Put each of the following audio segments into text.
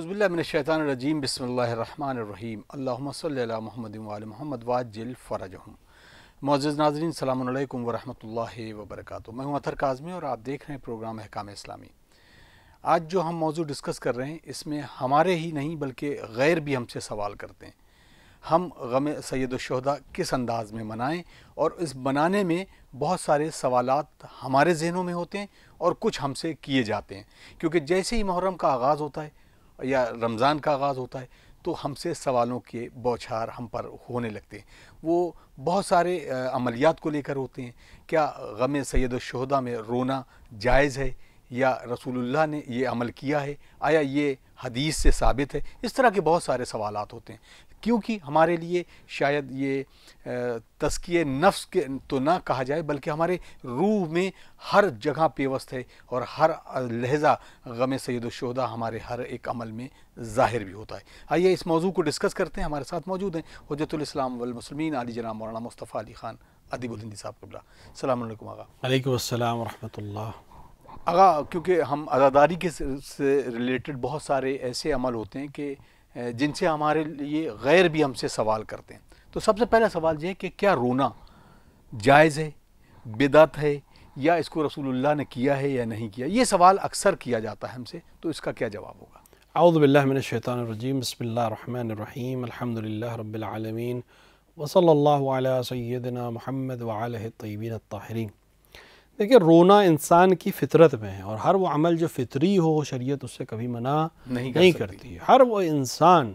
اعوذ باللہ من الشیطان الرجیم بسم اللہ الرحمن الرحیم اللہم صلی علی محمد وعلی محمد وعجل فرجہم۔ معزز ناظرین السلام علیکم ورحمۃ اللہ وبرکاتہ۔ میں ہوں اطہر کاظمی اور آپ دیکھ رہے ہیں پروگرام احکام اسلامی۔ آج جو ہم موضوع ڈسکس کر رہے ہیں اس میں ہمارے ہی نہیں بلکہ غیر بھی ہم سے سوال کرتے ہیں، ہم غم سید الشہداء کس انداز میں منائیں، اور اس بنانے میں بہت سارے سوالات ہمارے ذہنوں میں ہوتے ہیں اور کچھ ہم سے کیے جاتے ہیں، کیونکہ جیسے ہی محرم کا آغاز ہوتا ہے یا رمضان کا آغاز ہوتا ہے تو ہم سے سوالوں کے بوچھار ہم پر ہونے لگتے ہیں۔ وہ بہت سارے عملیات کو لے کر ہوتے ہیں۔ کیا غم سید الشہداء میں رونا جائز ہے یا رسول اللہ نے یہ عمل کیا ہے؟ آیا یہ حدیث سے ثابت ہے؟ اس طرح کے بہت سارے سوالات ہوتے ہیں، کیونکہ ہمارے لیے شاید یہ تزکیہ نفس کے تو نہ کہا جائے بلکہ ہمارے روح میں ہر جگہ پیوست ہے، اور ہر لہجہ غم سید الشہداء ہمارے ہر ایک عمل میں ظاہر بھی ہوتا ہے۔ آئیے اس موضوع کو ڈسکس کرتے ہیں۔ ہمارے ساتھ موجود ہیں حجت الاسلام والمسلمین علی جناب مولانا مصطفیٰ علی خان ادیب الہندی صاحب قبلہ۔ السلام علیکم آقا۔ علیکم السلام ورحمۃ اللہ۔ آقا، کیونکہ ہم عزاداری کے سے ریلیٹڈ بہت سارے ایسے عمل ہوتے ہیں کہ جن سے ہمارے لیے غیر بھی ہم سے سوال کرتے ہیں، تو سب سے پہلا سوال یہ ہے کہ کیا رونا جائز ہے، بدعت ہے، یا اس کو رسول اللہ نے کیا ہے یا نہیں کیا؟ یہ سوال اکثر کیا جاتا ہے ہم سے، تو اس کا کیا جواب ہوگا؟ اعوذ باللہ من الشیطان الرجیم، بسم اللہ الرحمن الرحیم، الحمد للہ رب العالمین، وصلی اللہ علی سیدنا محمد وعلہ الطیبین الطاہرین۔ دیکھیں، رونا انسان کی فطرت میں ہے، اور ہر وہ عمل جو فطری ہو شریعت اس سے کبھی منع نہیں کرتی۔ ہر وہ انسان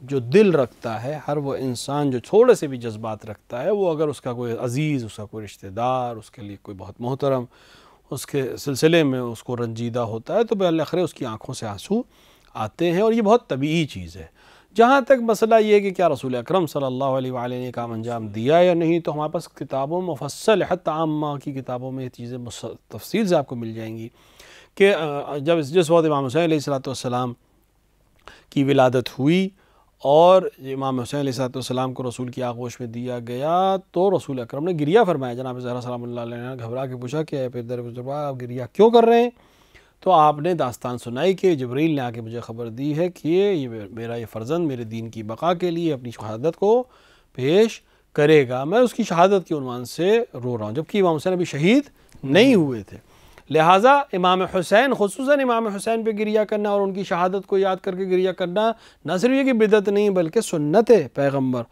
جو دل رکھتا ہے، ہر وہ انسان جو تھوڑے سے بھی جذبات رکھتا ہے، وہ اگر اس کا کوئی عزیز، اس کا کوئی رشتہ دار، اس کے لیے کوئی بہت محترم اس کے سلسلے میں اس کو رنجیدہ ہوتا ہے، تو بالآخر اس کی آنکھوں سے آنسو آتے ہیں، اور یہ بہت طبیعی چیز ہے۔ جہاں تک مسئلہ یہ ہے کہ کیا رسول اکرم صلی اللہ علیہ وآلہ نے کام انجام دیا یا نہیں، تو ہمارے پاس کتابوں مفصل، حتی عامہ کی کتابوں میں یہ چیزیں تفصیل سے آپ کو مل جائیں گی کہ جب جس وقت امام حسین علیہ السلام کی ولادت ہوئی اور امام حسین علیہ السلام کو رسول کی آغوش میں دیا گیا، تو رسول اکرم نے گریہ فرمایا۔ جناب زہرا سلام اللہ علیہ نے گھبرا کے پوچھا کہ اے پدر بزرگوار، آپ گریہ کیوں کر رہے ہیں؟ تو آپ نے داستان سنائی کہ جبریل نے آ کے مجھے خبر دی ہے کہ یہ میرا یہ فرزند میرے دین کی بقا کے لیے اپنی شہادت کو پیش کرے گا، میں اس کی شہادت کے عنوان سے رو رہا ہوں، جبکہ امام حسین ابھی شہید نہیں ہوئے تھے۔ لہٰذا امام حسین، خصوصاً امام حسین پہ گریہ کرنا اور ان کی شہادت کو یاد کر کے گریہ کرنا نہ صرف یہ کہ بدعت نہیں بلکہ سنت پیغمبر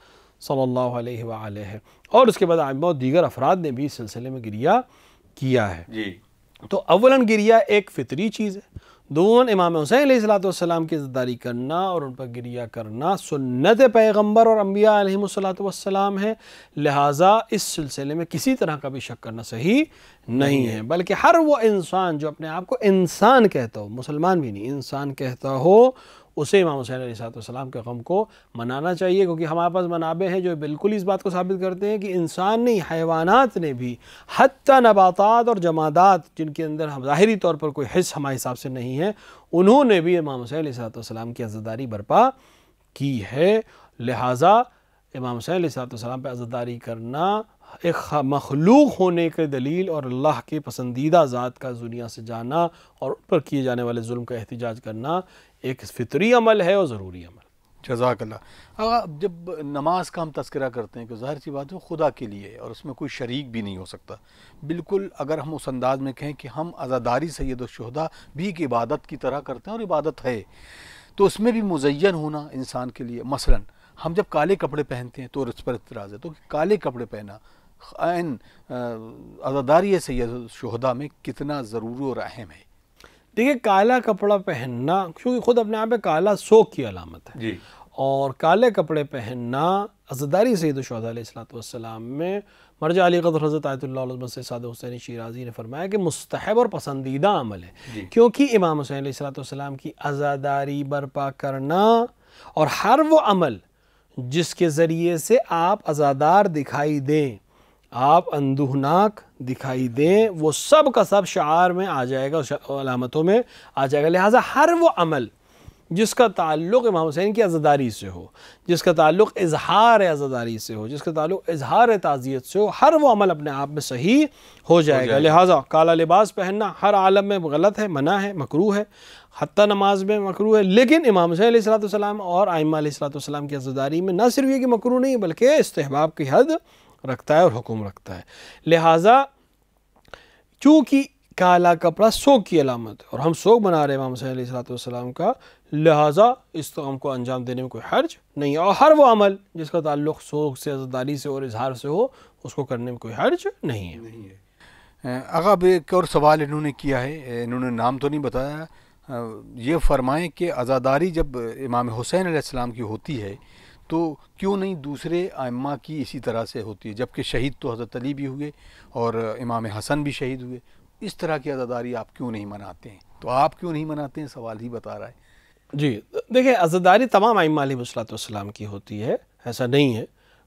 صلی اللہ علیہ وآلہ ہے، اور اس کے بعد ائمہ اور دیگر افراد نے بھی اس سلسلے میں گریہ کیا ہے۔ جی، تو اولاً گریہ ایک فطری چیز ہے، دوسراً امام حسین علیہ السلام کی عزتداری کرنا اور ان پر گریہ کرنا سنت پیغمبر اور انبیاء علیہم السلام ہے، لہٰذا اس سلسلے میں کسی طرح کا بھی شک کرنا صحیح نہیں ہے، بلکہ ہر وہ انسان جو اپنے آپ کو انسان کہتا ہو، مسلمان بھی نہیں، انسان کہتا ہو، اسے امام حسین علیہ السلام کے غم کو منانا چاہیے، کیونکہ ہمارے پاس منابع ہیں جو بالکل اس بات کو ثابت کرتے ہیں کہ انسان نہیں، حیوانات نے بھی، حتی نباتات اور جمادات جن کے اندر ظاہری طور پر کوئی حس ہمارے حساب سے نہیں ہے، انہوں نے بھی امام حسین علیہ السلام کی عزتداری برپا کی ہے۔ لہٰذا امام حسین علیہ السلام پہ عزتداری کرنا ایک مخلوق ہونے کے دلیل اور اللہ کے پسندیدہ ذات کا دنیا سے جانا اور ان پر کیے جانے والے ظلم کا احتجاج کرنا ایک فطری عمل ہے اور ضروری عمل۔ جزاک اللہ۔ جب نماز کا ہم تذکرہ کرتے ہیں کہ ظاہر سی بات ہے خدا کے لیے اور اس میں کوئی شریک بھی نہیں ہو سکتا، بالکل اگر ہم اس انداز میں کہیں کہ ہم عزاداری سید الشہداء بھی ایک عبادت کی طرح کرتے ہیں اور عبادت ہے، تو اس میں بھی مزین ہونا انسان کے لیے، مثلا ہم جب کالے کپڑے پہنتے ہیں تو اس پر اعتراض ہے، تو کالے کپڑے پہنا عزاداری سید الشہداء میں کتنا ضروری اور اہم ہے؟ دیکھیں، کالا کپڑا پہننا کیونکہ خود اپنے آپ میں کالا سوگ کی علامت ہے، جی، اور کالے کپڑے پہننا عزاداری سید الشہداء علیہ السلام میں مرجع علی قدر حضرت آیت اللہ علیہ وسلم سعد حسین شیرازی نے فرمایا کہ مستحب اور پسندیدہ عمل ہے، کیونکہ امام حسین علیہ السلام کی عزاداری برپا کرنا اور ہر وہ عمل جس کے ذریعے سے آپ عزادار دکھائی دیں، آپ اندوہناک دکھائی دیں، وہ سب کا سب شعار میں آ جائے گا، علامتوں میں آ جائے گا۔ لہٰذا ہر وہ عمل جس کا تعلق امام حسین کی عزاداری سے ہو، جس کا تعلق اظہار عزاداری سے ہو، جس کا تعلق اظہار تعزیت سے ہو، ہر وہ عمل اپنے آپ میں صحیح ہو جائے گا۔ لہٰذا کالا لباس پہننا ہر عالم میں غلط ہے، منع ہے، مکروہ ہے، حتیٰ نماز میں مکروہ ہے، لیکن امام حسین علیہ السلام اور ائمہ علیہ السلام کی عزاداری میں نہ صرف یہ کہ مکروہ نہیں بلکہ استحباب کی حد رکھتا ہے اور حکم رکھتا ہے۔ لہٰذا چونکہ کالا کپڑا سوگ کی علامت ہے اور ہم سوگ بنا رہے ہیں امام حسین علیہ السلام کا، لہٰذا اس کام کو انجام دینے میں کوئی حرج نہیں ہے، اور ہر وہ عمل جس کا تعلق سوگ سے، عزاداری سے اور اظہار سے ہو اس کو کرنے میں کوئی حرج نہیں ہے۔ آقا اب ایک اور سوال انہوں نے کیا ہے، انہوں نے نام تو نہیں بتایا، یہ فرمائیں کہ عزاداری جب امام حسین علیہ السلام کی ہوتی ہے تو کیوں نہیں دوسرے ائمہ کی اسی طرح سے ہوتی ہے، جبکہ شہید تو حضرت علی بھی ہوئے اور امام حسن بھی شہید ہوئے، اس طرح کی عزاداری آپ کیوں نہیں مناتے ہیں؟ تو آپ کیوں نہیں مناتے ہیں، سوال ہی بتا رہا ہے۔ جی دیکھیں، عزاداری تمام ائمہ علیہ السلام کی ہوتی ہے، ایسا نہیں ہے،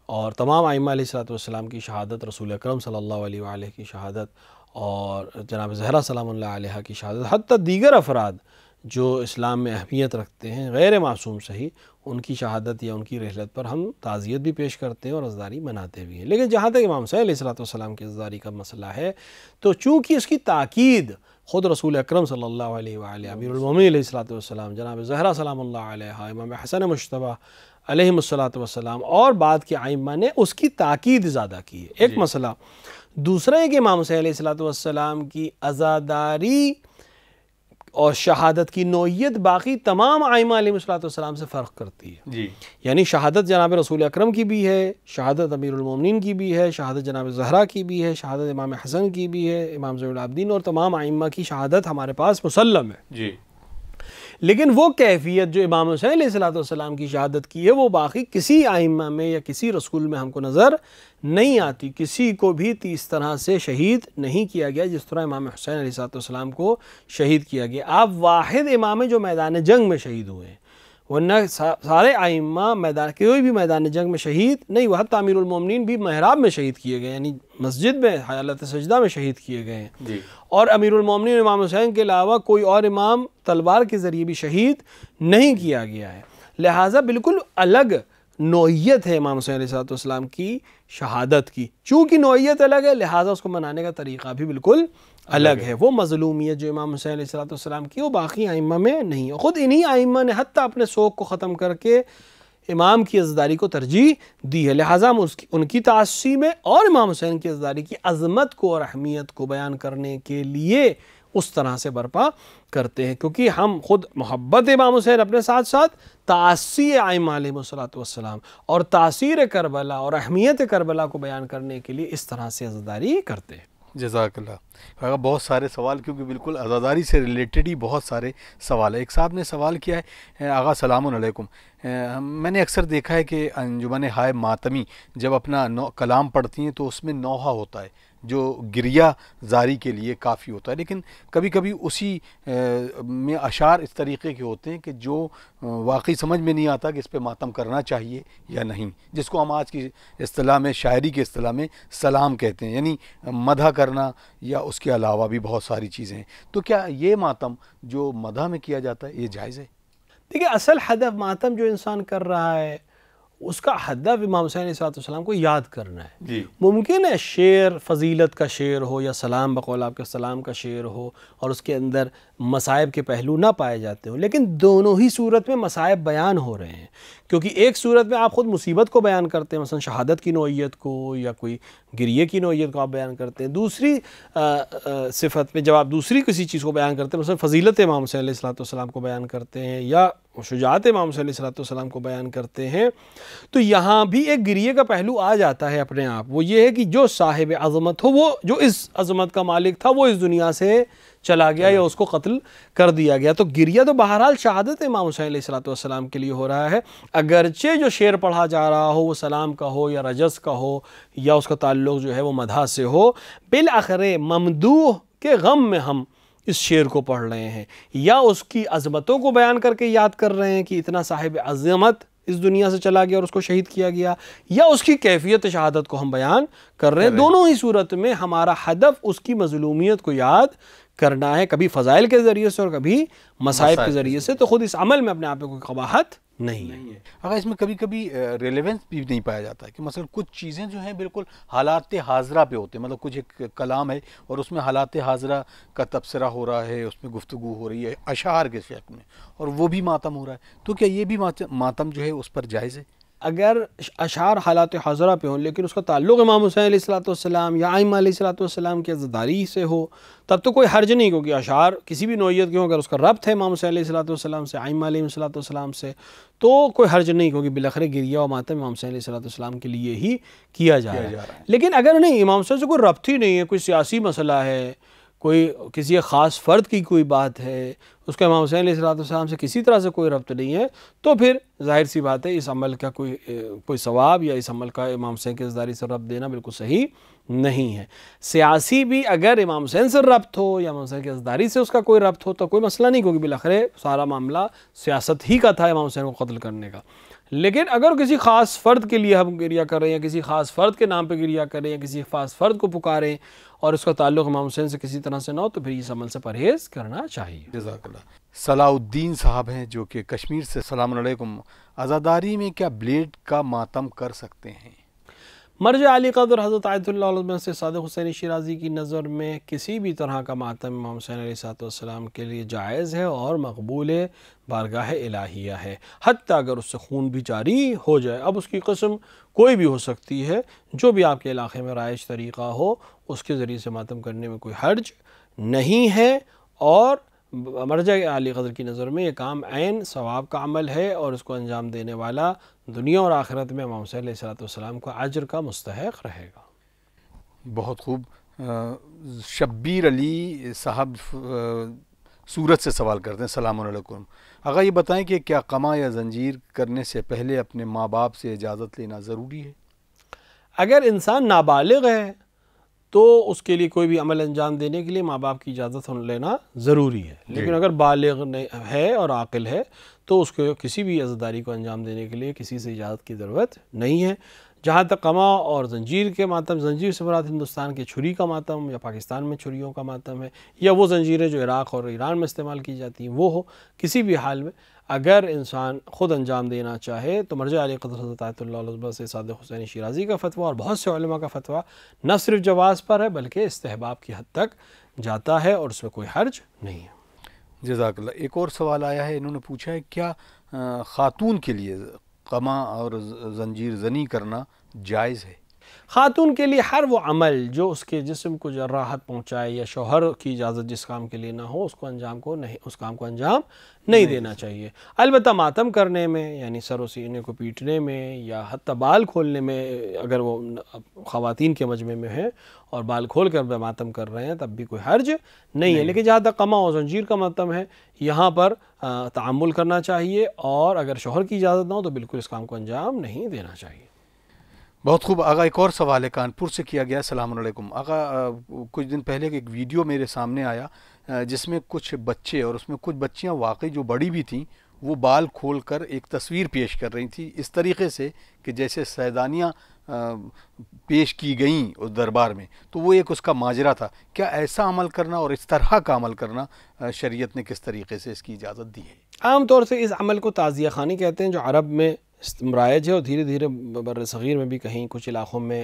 اور تمام ائمہ علیہ السلام کی شہادت، رسول اکرم صلی اللہ علیہ وآلہ کی شہادت اور جناب زہرا سلام اللہ علیہ کی شہادت، حتیٰ دیگر افراد جو اسلام میں اہمیت رکھتے ہیں غیر معصوم صحیح، ان کی شہادت یا ان کی رحلت پر ہم تعزیت بھی پیش کرتے ہیں اور عزاداری مناتے بھی ہیں۔ لیکن جہاں تک امام حسین علیہ السلام کی عزاداری کا مسئلہ ہے تو چونکہ اس کی تاکید خود رسول اکرم صلی اللہ علیہ وآلہ، امیر المومنین علیہ السلام، جناب زہرا سلام اللہ علیہ، امام حسن مجتبیٰ علیہ السلام اور بعد کے ائمہ نے اس کی تاکید زیادہ کی ہے، ایک مسئلہ۔ دوسرا ہے کہ امام حسین علیہ السلام کی عزاداری اور شہادت کی نوعیت باقی تمام ائمہ علیہ السلام سے فرق کرتی ہے، جی، یعنی شہادت جناب رسول اکرم کی بھی ہے، شہادت امیر المومنین کی بھی ہے، شہادت جناب زہرا کی بھی ہے، شہادت امام حسن کی بھی ہے، امام زین العابدین اور تمام ائمہ کی شہادت ہمارے پاس مسلم ہے، جی، لیکن وہ کیفیت جو امام حسین علیہ السلام کی شہادت کی ہے وہ باقی کسی ائمہ میں یا کسی رسول میں ہم کو نظر نہیں آتی۔ کسی کو بھی اس طرح سے شہید نہیں کیا گیا جس طرح امام حسین علیہ السلام کو شہید کیا گیا۔ آپ واحد امام جو میدان جنگ میں شہید ہوئے ہیں، ورنہ سارے ائمہ کوئی بھی میدان جنگ میں شہید نہیں ہوا، حتیٰ امیر المومنین بھی محراب میں شہید کیے گئے، یعنی مسجد میں حالت سجدہ میں شہید کیے گئے ہیں، اور امیر المومنین امام حسین کے علاوہ کوئی اور امام تلوار کے ذریعے بھی شہید نہیں کیا گیا ہے۔ لہٰذا بالکل الگ نوعیت ہے امام حسین علیہ السلام کی شہادت کی، چونکہ نوعیت الگ ہے لہٰذا اس کو منانے کا طریقہ بھی بالکل الگ ہے۔ وہ مظلومیت جو امام حسین علیہ السلام کی وہ باقی ائمہ میں نہیں ہے۔ خود انہی ائمہ نے حتیٰ اپنے سوگ کو ختم کر کے امام کی عزاداری کو ترجیح دی ہے، لہٰذا ہم ان کی تعصیب میں اور امام حسین کی عزاداری کی عظمت کو اور اہمیت کو بیان کرنے کے لیے اس طرح سے برپا کرتے ہیں، کیونکہ ہم خود محبت امام حسین اپنے ساتھ ساتھ تعصیب ائمہ علیہ السلام اور تاثیر کربلا اور اہمیت کربلا کو بیان کرنے کے لیے اس طرح سے عزاداری کرتے ہیں۔ جزاک اللہ۔ بہت سارے سوال، کیونکہ بالکل عزاداری سے ریلیٹڈ ہی بہت سارے سوال ہیں۔ ایک صاحب نے سوال کیا ہے، آغا سلام علیکم، میں نے اکثر دیکھا ہے کہ انجمن ہائے ماتمی جب اپنا کلام پڑھتی ہیں تو اس میں نوحہ ہوتا ہے جو گریہ زاری کے لیے کافی ہوتا ہے، لیکن کبھی کبھی اسی میں اشعار اس طریقے کے ہوتے ہیں کہ جو واقعی سمجھ میں نہیں آتا کہ اس پہ ماتم کرنا چاہیے یا نہیں، جس کو ہم آج کی اصطلاح میں، شاعری کے اصطلاح میں سلام کہتے ہیں، یعنی مدح کرنا یا اس کے علاوہ بھی بہت ساری چیزیں ہیں۔ تو کیا یہ ماتم جو مدح میں کیا جاتا ہے یہ جائز ہے؟ دیکھیں، اصل ہدف ماتم جو انسان کر رہا ہے اس کا ہدف امام حسین علیہ السلام کو یاد کرنا ہے۔ جی، ممکن ہے شعر فضیلت کا شعر ہو یا سلام بقول آپ کے سلام کا شعر ہو اور اس کے اندر مصائب کے پہلو نہ پائے جاتے ہوں، لیکن دونوں ہی صورت میں مصائب بیان ہو رہے ہیں، کیونکہ ایک صورت میں آپ خود مصیبت کو بیان کرتے ہیں، مثلا شہادت کی نوعیت کو یا کوئی گریے کی نوعیت کو آپ بیان کرتے ہیں، دوسری صفت میں جب آپ دوسری کسی چیز کو بیان کرتے ہیں، مثلا فضیلت امام حسین علیہ السلام کو بیان کرتے ہیں یا شجاعت امام حسین علیہ السلام کو بیان کرتے ہیں، تو یہاں بھی ایک گریے کا پہلو آ جاتا ہے اپنے آپ۔ وہ یہ ہے کہ جو صاحب عظمت ہو، وہ جو اس عظمت کا مالک تھا وہ اس دنیا سے چلا گیا یا اس کو قتل کر دیا گیا، تو گریہ تو بہرحال شہادت امام حسین علیہ السلام کے لیے ہو رہا ہے، اگرچہ جو شعر پڑھا جا رہا ہو وہ سلام کا ہو یا رجز کا ہو یا اس کا تعلق جو ہے وہ مدح سے ہو، بالآخر ممدوح کے غم میں ہم اس شعر کو پڑھ رہے ہیں یا اس کی عظمتوں کو بیان کر کے یاد کر رہے ہیں کہ اتنا صاحب عظمت اس دنیا سے چلا گیا اور اس کو شہید کیا گیا، یا اس کی کیفیت شہادت کو ہم بیان کر رہے ہیں، دونوں ہی صورت میں ہمارا ہدف اس کی مظلومیت کو یاد کرنا ہے، کبھی فضائل کے ذریعے سے اور کبھی مصائب کے ذریعے سے۔ تو خود اس عمل میں اپنے آپ میں کوئی قباحت نہیں ہے۔ اگر اس میں کبھی کبھی ریلیونس بھی نہیں پایا جاتا ہے کہ مثلا کچھ چیزیں جو ہیں بالکل حالات حاضرہ پہ ہوتے ہیں، مطلب کچھ ایک کلام ہے اور اس میں حالات حاضرہ کا تبصرہ ہو رہا ہے، اس میں گفتگو ہو رہی ہے اشعار کے شکل میں، اور وہ بھی ماتم ہو رہا ہے، تو کیا یہ بھی ماتم جو ہے اس پر جائز ہے؟ اگر اشعار حالات حاضرہ پہ ہوں لیکن اس کا تعلق امام حسین علیہ الصلوۃ والسلام یا ائمہ علیہ الصلوۃ والسلام کی عزاداری سے ہو، تب تو کوئی حرج نہیں، کیونکہ اشعار کسی بھی نوعیت کے ہوں، اگر اس کا ربط ہے امام حسین علیہ الصلوۃ والسلام سے، ائمہ علیہ الصلوۃ والسلام سے، تو کوئی حرج نہیں، کیونکہ بالآخر گریہ و ماتم امام حسین علیہ الصلوۃ والسلام کے لیے ہی کیا جا رہا ہے۔ لیکن اگر نہیں، امام حسین سے کوئی ربط ہی نہیں ہے، کوئی سیاسی مسئلہ ہے، کوئی کسی خاص فرد کی کوئی بات ہے، اس کا امام حسین علیہ الصلوۃ والسلام سے کسی طرح سے کوئی ربط نہیں ہے، تو پھر ظاہر سی بات ہے اس عمل کا کوئی ثواب یا اس عمل کا امام حسین کی عزاداری سے ربط دینا بالکل صحیح نہیں ہے۔ سیاسی بھی اگر امام حسین سے ربط ہو یا امام حسین کی عزاداری سے اس کا کوئی ربط ہو تو کوئی مسئلہ نہیں، کیونکہ بالآخر سارا معاملہ سیاست ہی کا تھا امام حسین کو قتل کرنے کا۔ لیکن اگر کسی خاص فرد کے لیے ہم گریہ کر رہے ہیں، یا کسی خاص فرد کے نام پہ گریہ کر رہے ہیں، یا کسی خاص فرد کو پکاریں اور اس کا تعلق امام حسین سے کسی طرح سے نہ ہو، تو پھر اس عمل سے پرہیز کرنا چاہیے۔ جزاک اللہ۔ صلاح الدین صاحب ہیں جو کہ کشمیر سے، السلام علیکم، عزاداری میں کیا بلیڈ کا ماتم کر سکتے ہیں؟ مرجع علی قدر حضرت آیت اللہ علیہ سے صادق حسین شیرازی کی نظر میں کسی بھی طرح کا ماتم امام حسین علیہ السلام کے لیے جائز ہے اور مقبول بارگاہ الہیہ ہے، حتیٰ اگر اس سے خون بھی جاری ہو جائے۔ اب اس کی قسم کوئی بھی ہو سکتی ہے، جو بھی آپ کے علاقے میں رائج طریقہ ہو اس کے ذریعے سے ماتم کرنے میں کوئی حرج نہیں ہے، اور مرجع علی قدر کی نظر میں یہ کام عین ثواب کا عمل ہے، اور اس کو انجام دینے والا دنیا اور آخرت میں امام حسین علیہ السلام کو اجر کا مستحق رہے گا۔ بہت خوب۔ شبیر علی صاحب سورت سے سوال کرتے ہیں، السلام علیکم، آقا یہ بتائیں کہ کیا قمع یا زنجیر کرنے سے پہلے اپنے ماں باپ سے اجازت لینا ضروری ہے؟ اگر انسان نابالغ ہے تو اس کے لیے کوئی بھی عمل انجام دینے کے لیے ماں باپ کی اجازت لینا ضروری ہے، لیکن اگر بالغ ہے اور عاقل ہے تو اس کو کسی بھی عزاداری کو انجام دینے کے لیے کسی سے اجازت کی ضرورت نہیں ہے۔ جہاں تک قمع اور زنجیر کے ماتم، زنجیر سے مراد ہندوستان کے چھری کا ماتم یا پاکستان میں چھریوں کا ماتم ہے، یا وہ زنجیریں جو عراق اور ایران میں استعمال کی جاتی ہیں وہ ہو، کسی بھی حال میں اگر انسان خود انجام دینا چاہے تو مرجع علی قدر حضرت آیت اللہ علیہ سے صادق حسین شیرازی کا فتویٰ اور بہت سے علماء کا فتویٰ نہ صرف جواز پر ہے بلکہ استحباب کی حد تک جاتا ہے، اور اس میں کوئی حرج نہیں ہے۔ جزاک اللہ۔ ایک اور سوال آیا ہے، انہوں نے پوچھا ہے کیا خاتون کے لیے قمع اور زنجیر زنی کرنا جائز ہے؟ خاتون کے لیے ہر وہ عمل جو اس کے جسم کو راحت پہنچائے یا شوہر کی اجازت جس کام کے لیے نہ ہو اس کام کو انجام نہیں دینا چاہیے۔ البتہ ماتم کرنے میں، یعنی سر و سینے کو پیٹنے میں یا حتی بال کھولنے میں، اگر وہ خواتین کے مجمع میں ہیں اور بال کھول کر ماتم کر رہے ہیں تب بھی کوئی حرج نہیں ہے، لیکن جہاں تک قمع و زنجیر کا ماتم ہے یہاں پر تعامل کرنا چاہیے، اور اگر شوہر کی اجازت نہ ہو تو بالکل اس کام کو انجام نہیں دینا چاہیے۔ بہت خوب آقا۔ ایک اور سوال ہے، کانپور سے کیا گیا، السلام علیکم آقا، کچھ دن پہلے ایک ویڈیو میرے سامنے آیا جس میں کچھ بچے اور اس میں کچھ بچیاں واقعی جو بڑی بھی تھیں وہ بال کھول کر ایک تصویر پیش کر رہی تھیں اس طریقے سے کہ جیسے سیدانیاں پیش کی گئیں اس دربار میں، تو وہ ایک اس کا ماجرا تھا۔ کیا ایسا عمل کرنا اور اس طرح کا عمل کرنا شریعت نے کس طریقے سے اس کی اجازت دی ہے؟ عام طور سے اس عمل کو تعزیہ خوانی کہتے ہیں، جو عرب میں رائج ہے اور دھیرے دھیرے بر صغیر میں بھی کہیں کچھ علاقوں میں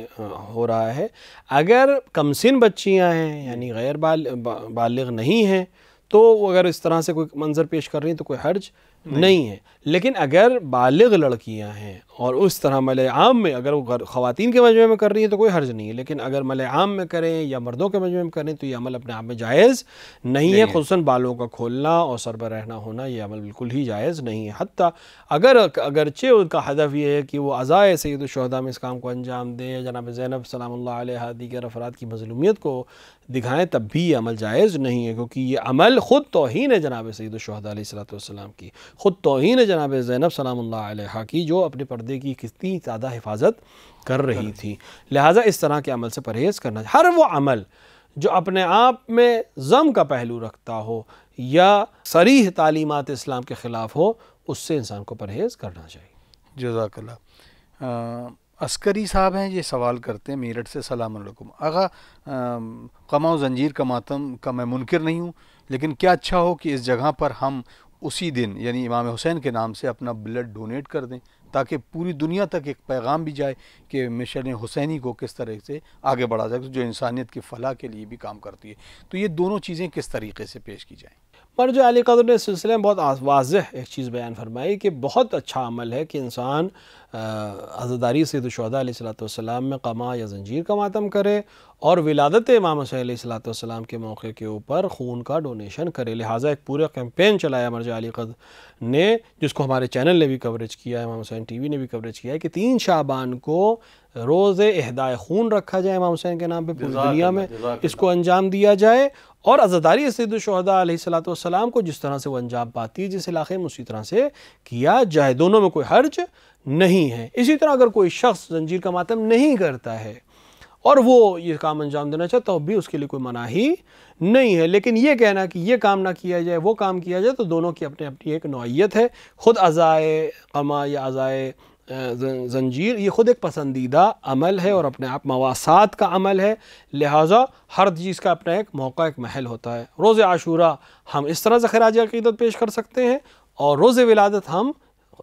ہو رہا ہے۔ اگر کم سن بچیاں ہیں یعنی غیر بالغ نہیں ہیں تو اگر اس طرح سے کوئی منظر پیش کر رہی ہیں تو کوئی حرج نہیں ہے، لیکن اگر بالغ لڑکیاں ہیں اور اس طرح ملأ عام میں اگر وہ خواتین کے مجمع میں کر رہی ہیں تو کوئی حرج نہیں ہے، لیکن اگر ملأ عام میں کریں یا مردوں کے مجمع میں کریں تو یہ عمل اپنے آپ میں جائز نہیں ہے، خصوصاً بالوں کا کھولنا اور سر پر رہنا ہونا یہ عمل بالکل ہی جائز نہیں ہے۔ حتیٰ اگرچہ ان کا ہدف یہ ہے کہ وہ عزائے سید الشہداء میں اس کام کو انجام دیں، جناب زینب سلام اللہ علیہا دیگر افراد کی مظلومیت کو دکھائیں، تب بھی یہ عمل جائز نہیں ہے، کیونکہ یہ عمل خود توہین ہے جناب سید الشہداء علیہ السلام کی، خود توہین ہے جناب زینب سلام اللہ علیہا کی، جو اپنے پردے کی کتنی زیادہ حفاظت کر رہی تھی۔ لہٰذا اس طرح کے عمل سے پرہیز کرنا چاہیے۔ ہر وہ عمل جو اپنے آپ میں ذم کا پہلو رکھتا ہو یا صریح تعلیمات اسلام کے خلاف ہو اس سے انسان کو پرہیز کرنا چاہیے۔ جزاک اللہ۔ عسکری صاحب ہیں، یہ سوال کرتے ہیں میرٹھ سے، السلام علیکم آغا، قمع و زنجیر کا ماتم کا میں منکر نہیں ہوں، لیکن کیا اچھا ہو کہ اس جگہ پر ہم اسی دن یعنی امام حسین کے نام سے اپنا بلڈ ڈونیٹ کر دیں، تاکہ پوری دنیا تک ایک پیغام بھی جائے کہ مشن حسینی کو کس طرح سے آگے بڑھا جائے، جو انسانیت کی فلاح کے لیے بھی کام کرتی ہے۔ تو یہ دونوں چیزیں کس طریقے سے پیش کی جائیں؟ مرجع علی قدر نے اس سلسلے میں بہت واضح ایک چیز بیان فرمائی کہ بہت اچھا عمل ہے کہ انسان عزاداری سید الشہداء علیہ السلام میں قمع یا زنجیر کا ماتم کرے اور ولادت امام حسین علیہ السلام کے موقع کے اوپر خون کا ڈونیشن کرے۔ لہٰذا ایک پورا کیمپین چلایا مرجع علی قدر نے، جس کو ہمارے چینل نے بھی کوریج کیا ہے، امام حسین ٹی وی نے بھی کوریج کیا ہے، کہ 3 شعبان کو روز اہدائے خون رکھا جائے امام حسین کے نام پہ پوری دنیا میں، اس کو انجام دیا جائے، اور عزاداری سید الشہداء علیہ السلام کو جس طرح سے وہ انجام پاتی ہے جس علاقے میں، اسی طرح سے کیا جائے، دونوں میں کوئی حرج نہیں ہے۔ اسی طرح اگر کوئی شخص زنجیر کا ماتم نہیں کرتا ہے اور وہ یہ کام انجام دینا چاہتا تو بھی اس کے لیے کوئی مناہی نہیں ہے، لیکن یہ کہنا کہ یہ کام نہ کیا جائے وہ کام کیا جائے، تو دونوں کی اپنی اپنی ایک نوعیت ہے۔ خود عزائے قمع یا عزائے زنجیر یہ خود ایک پسندیدہ عمل ہے اور اپنے آپ مواسات کا عمل ہے، لہٰذا ہر چیز کا اپنا ایک موقع، ایک محل ہوتا ہے۔ روز عاشورہ ہم اس طرح سے خراج عقیدت پیش کر سکتے ہیں، اور روز ولادت ہم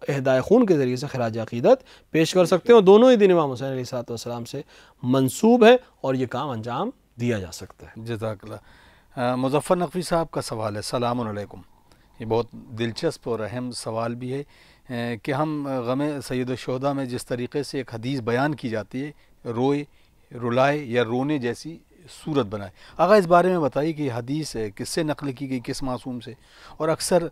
اہدائے خون کے ذریعے سے خراج عقیدت پیش کر سکتے ہیں، اور دونوں ہی دن امام حسین علیہ السلام سے منسوب ہے اور یہ کام انجام دیا جا سکتا ہے۔ جزاک اللہ۔ مظفر نقوی صاحب کا سوال ہے، السلام علیکم، یہ بہت دلچسپ اور اہم سوال بھی ہے کہ ہم غم سید الشہداء میں جس طریقے سے ایک حدیث بیان کی جاتی ہے، روئے، رلائے یا رونے جیسی صورت بنائے، آغا اس بارے میں بتائیے کہ یہ حدیث کس سے نقل کی گئی، کس معصوم سے؟ اور اکثر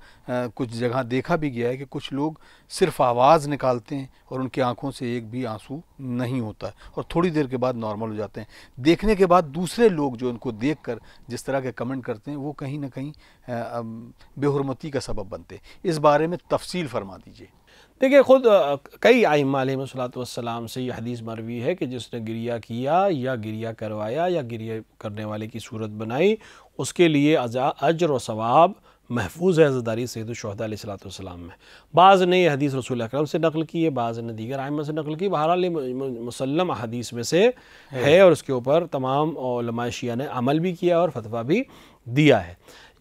کچھ جگہ دیکھا بھی گیا ہے کہ کچھ لوگ صرف آواز نکالتے ہیں اور ان کی آنکھوں سے ایک بھی آنسو نہیں ہوتا ہے، اور تھوڑی دیر کے بعد نارمل ہو جاتے ہیں، دیکھنے کے بعد دوسرے لوگ جو ان کو دیکھ کر جس طرح کے کمنٹ کرتے ہیں وہ کہیں نہ کہیں بے حرمتی کا سبب بنتے ہیں۔ اس بارے میں تفصیل فرما دیجیے۔ دیکھیں، خود کئی ائمہ علیہ السلام سے یہ حدیث مروی ہے کہ جس نے گریہ کیا یا گریہ کروایا یا گریہ کرنے والے کی صورت بنائی، اس کے لیے اجر و ثواب محفوظ ہے عزاداری سید الشہداء علیہ السلام میں۔ بعض نے یہ حدیث رسول اکرم سے نقل کی ہے، بعض نے دیگر ائمہ سے نقل کی، بہرحال مسلم حدیث میں سے ہے، اور اس کے اوپر تمام علماء شیعہ نے عمل بھی کیا اور فتویٰ بھی دیا ہے۔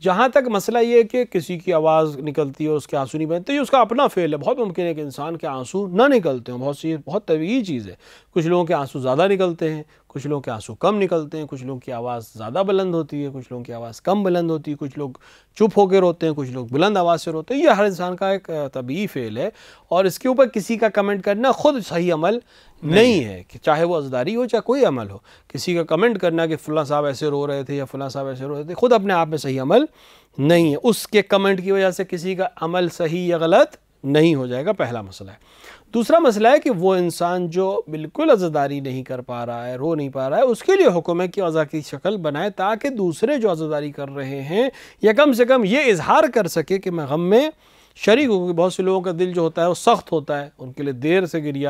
جہاں تک مسئلہ یہ ہے کہ کسی کی آواز نکلتی ہے اور اس کے آنسو نہیں بہتے، یہ اس کا اپنا فعل ہے، بہت ممکن ہے کہ انسان کے آنسو نہ نکلتے ہوں، بہت طبیعی چیز ہے، کچھ لوگوں کے آنسو زیادہ نکلتے ہیں، کچھ لوگوں کے آنسو کم نکلتے ہیں، کچھ لوگوں کی آواز زیادہ بلند ہوتی ہے، کچھ لوگوں کی آواز کم بلند ہوتی ہے، کچھ لوگ چپ ہو کے روتے ہیں، کچھ لوگ بلند آواز سے روتے ہیں، یہ ہر انسان کا ایک طبیعی فعل ہے، اور اس کے اوپر کسی کا کمنٹ کرنا خود صحیح عمل نہیں ہے، کہ چاہے وہ عزاداری ہو چاہے کوئی عمل ہو، کسی کا کمنٹ کرنا کہ فلاں صاحب ایسے رو رہے تھے یا فلاں صاحب ایسے رو رہے تھے، خود اپنے آپ میں صحیح عمل نہیں ہے، اس کے کمنٹ کی وجہ سے کسی کا عمل صحیح یا غلط نہیں ہو جائے گا، پہلا مسئلہ ہے۔ دوسرا مسئلہ ہے کہ وہ انسان جو بالکل عزاداری نہیں کر پا رہا ہے، رو نہیں پا رہا ہے، اس کے لیے حکم ہے کہ عزا کی شکل بنائے، تاکہ دوسرے جو عزاداری کر رہے ہیں یا کم سے کم یہ اظہار کر سکے کہ میں غم میں شریک ہوں، کہ بہت سے لوگوں کا دل جو ہوتا ہے وہ سخت ہوتا ہے، ان کے لیے دیر سے گریہ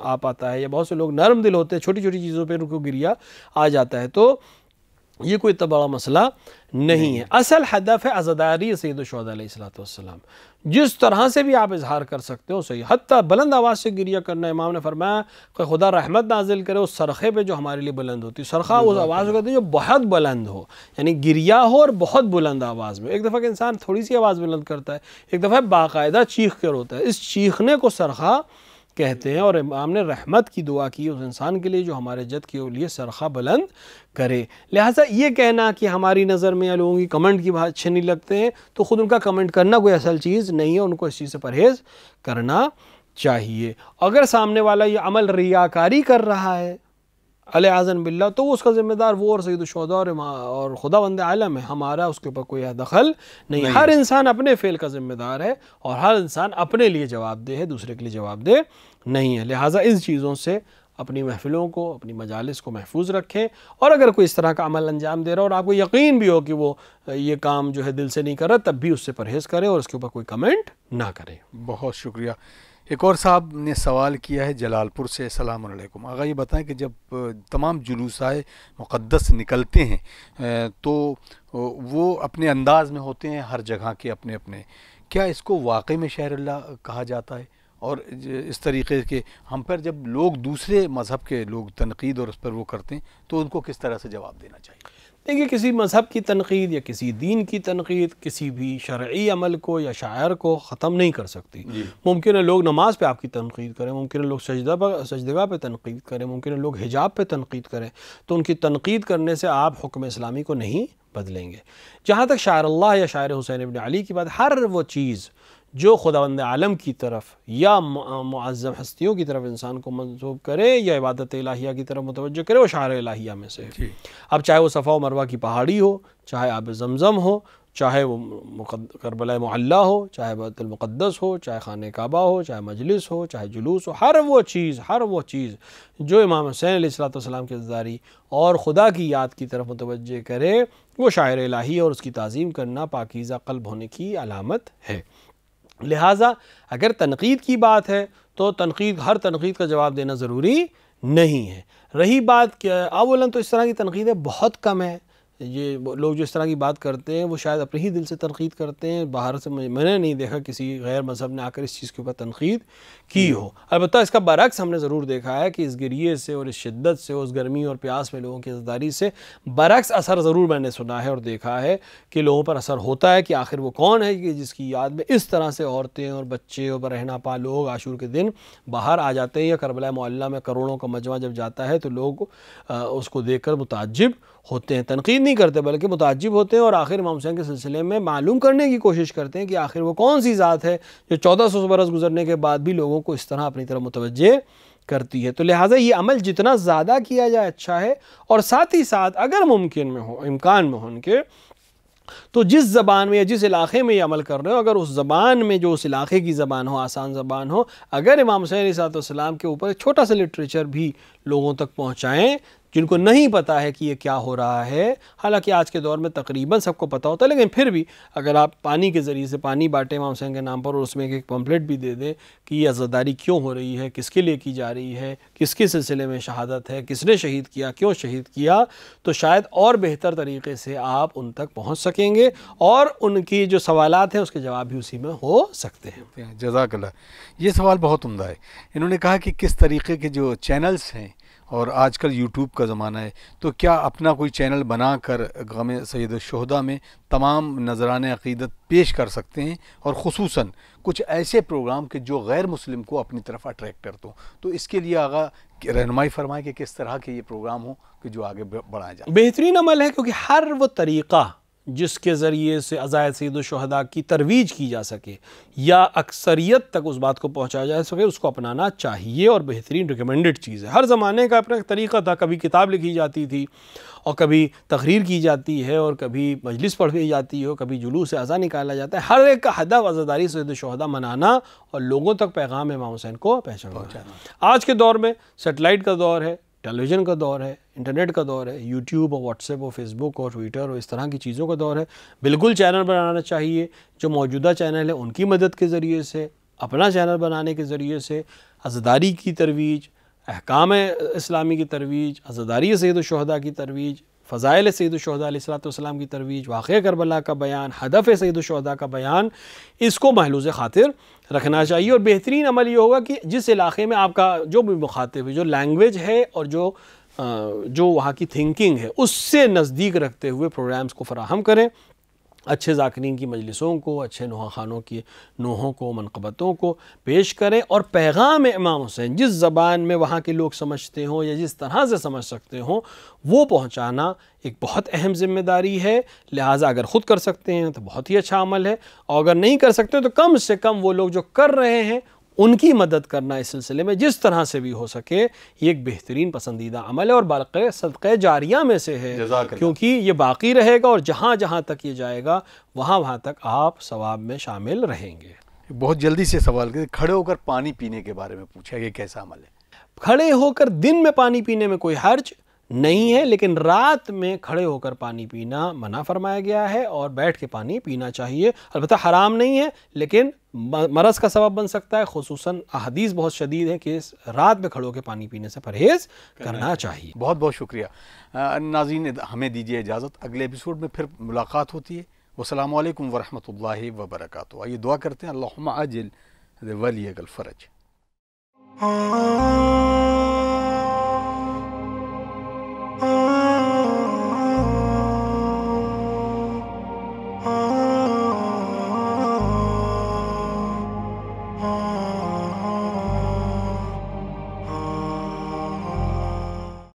آ پاتا ہے، یا بہت سے لوگ نرم دل ہوتے ہیں، چھوٹی چھوٹی چیزوں پہ ان کو گریہ آ جاتا ہے، تو یہ کوئی اتنا بڑا مسئلہ نہیں ہے۔ اصل ہدف ہے عزاداری سید الشہداء علیہ السلام، جس طرح سے بھی آپ اظہار کر سکتے ہو صحیح، حتیٰ بلند آواز سے گریہ کرنا، امام نے فرمایا کہ خدا رحمت نازل کرے اس صرخے پہ جو ہمارے لیے بلند ہوتی ہے، صرخہ اس آواز کو کہتے ہیں جو بہت بلند ہو، یعنی گریہ ہو اور بہت بلند آواز میں۔ ایک دفعہ کہ انسان تھوڑی سی آواز بلند کرتا ہے، ایک دفعہ باقاعدہ چیخ کر ہوتا ہے، اس چیخنے کو صرخہ کہتے ہیں، اور امام نے رحمت کی دعا کی اس انسان کے لیے جو ہمارے جد کے لیے صرخہ بلند کرے۔ لہٰذا یہ کہنا کہ ہماری نظر میں یا لوگوں کی کمنٹ کی بات اچھے نہیں لگتے ہیں، تو خود ان کا کمنٹ کرنا کوئی اصل چیز نہیں ہے، ان کو اس چیز سے پرہیز کرنا چاہیے۔ اگر سامنے والا یہ عمل ریاکاری کر رہا ہے علیاذن باللہ، تو وہ اس کا ذمہ دار وہ اور سید الشہداء اور خداوند عالم ہے، ہمارا اس کے اوپر کوئی دخل نہیں۔ ہر انسان اپنے فعل کا ذمہ دار ہے، اور ہر انسان اپنے لیے جواب دہ ہے، دوسرے کے لیے جواب دہ نہیں ہے، لہٰذا اس چیزوں سے اپنی محفلوں کو، اپنی مجالس کو محفوظ رکھیں، اور اگر کوئی اس طرح کا عمل انجام دے رہا اور آپ کو یقین بھی ہو کہ وہ یہ کام جو ہے دل سے نہیں کر رہا، تب بھی اس سے پرہیز کریں اور اس کے اوپر کوئی کمنٹ نہ کریں۔ بہت شکریہ۔ ایک اور صاحب نے سوال کیا ہے جلال پور سے، السلام علیکم، آغا یہ بتائیں کہ جب تمام جلوسائے مقدس نکلتے ہیں تو وہ اپنے انداز میں ہوتے ہیں، ہر جگہ کے اپنے اپنے، کیا اس کو واقعی میں شہر اللہ کہا جاتا ہے؟ اور اس طریقے کے ہم پر جب لوگ دوسرے مذہب کے لوگ تنقید اور اس پر وہ کرتے ہیں تو ان کو کس طرح سے جواب دینا چاہیے؟ دیکھیے کسی مذہب کی تنقید یا کسی دین کی تنقید کسی بھی شرعی عمل کو یا شاعر کو ختم نہیں کر سکتی. ممکن ہے لوگ نماز پہ آپ کی تنقید کریں، ممکن ہے لوگ سجدگاہ پہ تنقید کریں، ممکن ہے لوگ حجاب پہ تنقید کریں، تو ان کی تنقید کرنے سے آپ حکم اسلامی کو نہیں بدلیں گے. جہاں تک شاعر اللہ یا شاعر حسین ابن علی کی بات، ہر وہ چیز جو خداوند عالم کی طرف یا معظم ہستیوں کی طرف انسان کو منسوب کرے یا عبادت الہیہ کی طرف متوجہ کرے، وہ شاعر الہیہ میں سے ہے. اب چاہے وہ صفا و مروہ کی پہاڑی ہو، چاہے آب زمزم ہو، چاہے وہ کربلا معلی ہو، چاہے بیت المقدس ہو، چاہے خانہ کعبہ ہو، چاہے مجلس ہو، چاہے جلوس ہو، ہر وہ چیز جو امام حسین علیہ السلام کی عزاداری اور خدا کی یاد کی طرف متوجہ کرے، وہ شاعر الہی اور اس کی تعظیم کرنا پاکیزہ قلب ہونے کی علامت ہے. لہٰذا اگر تنقید کی بات ہے تو ہر تنقید کا جواب دینا ضروری نہیں ہے. رہی بات کہ اولاً تو اس طرح کی تنقیدیں بہت کم ہیں. یہ لوگ جو اس طرح کی بات کرتے ہیں وہ شاید اپنے ہی دل سے تنقید کرتے ہیں، باہر سے میں نے نہیں دیکھا کسی غیر مذہب نے آ کر اس چیز کے اوپر تنقید کی ہو. البتہ اس کا برعکس ہم نے ضرور دیکھا ہے کہ اس گریے سے اور اس شدت سے، اس گرمی اور پیاس میں لوگوں کی عزاداری سے برعکس اثر ضرور میں نے سنا ہے اور دیکھا ہے کہ لوگوں پر اثر ہوتا ہے کہ آخر وہ کون ہے کہ جس کی یاد میں اس طرح سے عورتیں اور بچے اور برہنہ پا لوگ عاشور کے دن باہر آ جاتے ہیں، یا کربلا معلی میں کروڑوں کا مجمع جب جاتا ہے تو لوگ اس کو دیکھ کر متعجب ہوتے ہیں. تنقید نہیں کرتے بلکہ متعجب ہوتے ہیں اور آخر امام حسین کے سلسلے میں معلوم کرنے کی کوشش کرتے ہیں کہ آخر وہ کون سی ذات ہے جو 1400 برس گزرنے کے بعد بھی لوگوں کو اس طرح اپنی طرف متوجہ کرتی ہے. تو لہٰذا یہ عمل جتنا زیادہ کیا جائے اچھا ہے، اور ساتھ ہی ساتھ اگر ممکن میں ہو، امکان میں ہو ان کے، تو جس زبان میں یا جس علاقے میں یہ عمل کر رہے ہو، اگر اس زبان میں جو اس علاقے کی زبان ہو، آسان زبان ہو، اگر امام حسین علیہ السلام کے اوپر ایک چھوٹا سا لٹریچر بھی لوگوں تک پہنچائیں جن کو نہیں پتا ہے کہ یہ کیا ہو رہا ہے. حالانکہ آج کے دور میں تقریباً سب کو پتہ ہوتا ہے، لیکن پھر بھی اگر آپ پانی کے ذریعے سے پانی بانٹیں امام حسین کے نام پر اور اس میں ایک پمفلٹ بھی دے دیں کہ یہ عزاداری کیوں ہو رہی ہے، کس کے لیے کی جا رہی ہے، کس کے سلسلے میں شہادت ہے، کس نے شہید کیا، کیوں شہید کیا، تو شاید اور بہتر طریقے سے آپ ان تک پہنچ سکیں گے اور ان کی جو سوالات ہیں اس کے جواب بھی اسی میں ہو سکتے ہیں. جزاک اللہ. یہ سوال بہت عمدہ ہے. انہوں نے کہا کہ کس طریقے کے جو چینلز ہیں، اور آج کل یوٹیوب کا زمانہ ہے، تو کیا اپنا کوئی چینل بنا کر غم سید الشہداء میں تمام نذران عقیدت پیش کر سکتے ہیں، اور خصوصاً کچھ ایسے پروگرام کے جو غیر مسلم کو اپنی طرف اٹریکٹ کرتے ہوں؟ تو اس کے لیے آغا رہنمائی فرمائے کہ کس طرح کے یہ پروگرام ہوں کہ جو آگے بڑھایا جائے. بہترین عمل ہے، کیونکہ ہر وہ طریقہ جس کے ذریعے سے عزائے سید الشہداء کی ترویج کی جا سکے یا اکثریت تک اس بات کو پہنچایا جا سکے، اس کو اپنانا چاہیے، اور بہترین ریکمینڈڈ چیز ہے. ہر زمانے کا اپنا طریقہ تھا، کبھی کتاب لکھی جاتی تھی اور کبھی تقریر کی جاتی ہے اور کبھی مجلس پڑھی جاتی ہے، کبھی جلوس سے اعضاء نکالا جاتا ہے. ہر ایک کا ہدف عزاداری سید الشہداء منانا اور لوگوں تک پیغام امام حسین کو پہنچانا. آج کے دور میں سیٹلائٹ کا دور ہے، ٹیلی ویژن کا دور ہے، انٹرنیٹ کا دور ہے، یوٹیوب اور واٹس ایپ اور فیس بک اور ٹویٹر اور اس طرح کی چیزوں کا دور ہے. بالکل چینل بنانا چاہیے، جو موجودہ چینل ہے ان کی مدد کے ذریعے سے، اپنا چینل بنانے کے ذریعے سے عزاداری کی ترویج، احکام اسلامی کی ترویج، عزاداری سید الشہداء کی ترویج، فضائل سید الشہداء علیہ السلام کی ترویج، واقعہ کربلا کا بیان، ہدف سید الشہداء کا بیان، اس کو محلوظ خاطر رکھنا چاہیے. اور بہترین عمل یہ ہوگا کہ جس علاقے میں آپ کا جو بھی مخاطب ہے، جو لینگویج ہے اور جو وہاں کی تھنکنگ ہے، اس سے نزدیک رکھتے ہوئے پروگرامز کو فراہم کریں. اچھے ذاکرین کی مجلسوں کو، اچھے نوحہ خانوں کی نوحوں کو، منقبتوں کو پیش کریں، اور پیغام امام حسین جس زبان میں وہاں کے لوگ سمجھتے ہوں یا جس طرح سے سمجھ سکتے ہوں وہ پہنچانا ایک بہت اہم ذمہ داری ہے. لہٰذا اگر خود کر سکتے ہیں تو بہت ہی اچھا عمل ہے، اور اگر نہیں کر سکتے تو کم سے کم وہ لوگ جو کر رہے ہیں ان کی مدد کرنا اس سلسلے میں جس طرح سے بھی ہو سکے، یہ ایک بہترین پسندیدہ عمل ہے اور بلکہ صدقہ جاریہ میں سے ہے، کیونکہ یہ باقی رہے گا اور جہاں جہاں تک یہ جائے گا وہاں تک آپ ثواب میں شامل رہیں گے. بہت جلدی سے سوال کریں، کھڑے ہو کر پانی پینے کے بارے میں پوچھا کہ کیسا عمل ہے؟ کھڑے ہو کر دن میں پانی پینے میں کوئی حرج نہیں ہے، لیکن رات میں کھڑے ہو کر پانی پینا منع فرمایا گیا ہے اور بیٹھ کے پانی پینا چاہیے. البتہ حرام نہیں ہے، لیکن مرض کا سبب بن سکتا ہے. خصوصاً احادیث بہت شدید ہے کہ رات میں کھڑے ہو کے پانی پینے سے پرہیز کرنا چاہیے. بہت بہت شکریہ. ناظرین ہمیں دیجیے اجازت، اگلے ایپیسوڈ میں پھر ملاقات ہوتی ہے. والسلام علیکم ورحمۃ اللہ وبرکاتہ. آئیے دعا کرتے ہیں، اللہم عاجل ولیگ الفرج.